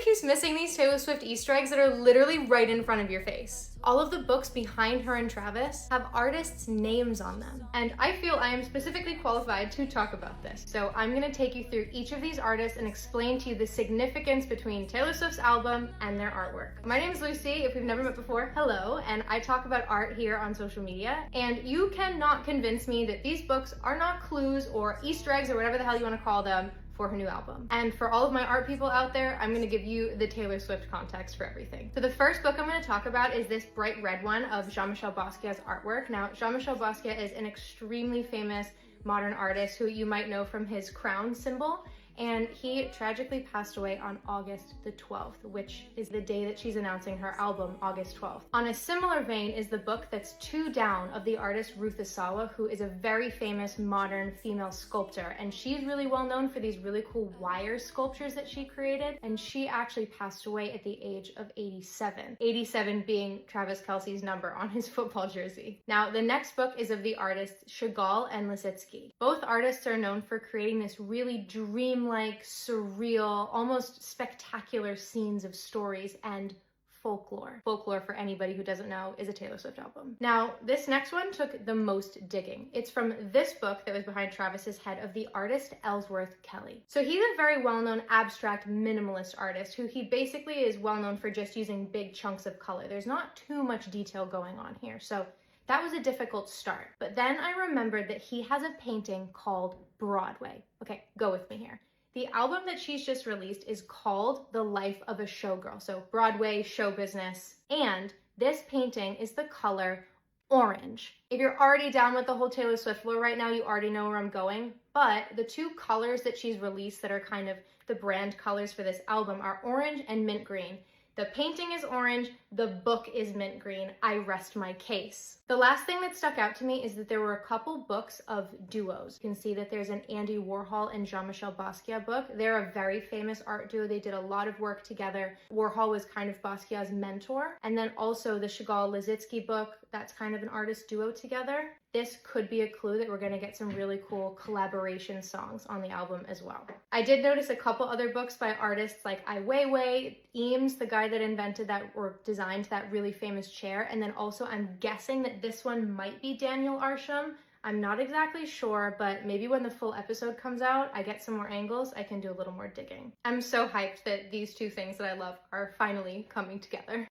Everybody keeps missing these Taylor Swift Easter eggs that are literally right in front of your face. All of the books behind her and Travis have artists' names on them. And I feel I am specifically qualified to talk about this. So I'm gonna take you through each of these artists and explain to you the significance between Taylor Swift's album and their artwork. My name is Lucy, if we've never met before, hello, and I talk about art here on social media. And you cannot convince me that these books are not clues or Easter eggs or whatever the hell you wanna call them for her new album. And for all of my art people out there, I'm gonna give you the Taylor Swift context for everything. So the first book I'm gonna talk about is this bright red one of Jean-Michel Basquiat's artwork. Now, Jean-Michel Basquiat is an extremely famous modern artist who you might know from his crown symbol. And he tragically passed away on August the 12th, which is the day that she's announcing her album, August 12th. On a similar vein is the book that's two down of the artist Ruth Asawa, who is a very famous modern female sculptor. And she's really well known for these really cool wire sculptures that she created. And she actually passed away at the age of 87. 87 being Travis Kelce's number on his football jersey. Now, the next book is of the artists Chagall and Lissitzky. Both artists are known for creating this really dreamlike, surreal, almost spectacular scenes of stories and folklore. Folklore, for anybody who doesn't know, is a Taylor Swift album. Now, this next one took the most digging. It's from this book that was behind Travis's head of the artist Ellsworth Kelly. So he's a very well-known abstract minimalist artist who he basically is well-known for just using big chunks of color. There's not too much detail going on here. So that was a difficult start. But then I remembered that he has a painting called Broadway. Okay, go with me here. The album that she's just released is called The Life of a Showgirl. So Broadway, show business. And this painting is the color orange. If you're already down with the whole Taylor Swift lore right now, you already know where I'm going. But the two colors that she's released that are kind of the brand colors for this album are orange and mint green. The painting is orange, the book is mint green. I rest my case. The last thing that stuck out to me is that there were a couple books of duos. You can see that there's an Andy Warhol and Jean-Michel Basquiat book. They're a very famous art duo. They did a lot of work together. Warhol was kind of Basquiat's mentor. And then also the Chagall-Lissitzky book, that's kind of an artist duo together. This could be a clue that we're gonna get some really cool collaboration songs on the album as well. I did notice a couple other books by artists like Ai Weiwei, Eames, the guy that invented that or designed that really famous chair, and then also I'm guessing that this one might be Daniel Arsham. I'm not exactly sure, but maybe when the full episode comes out, I get some more angles, I can do a little more digging. I'm so hyped that these two things that I love are finally coming together.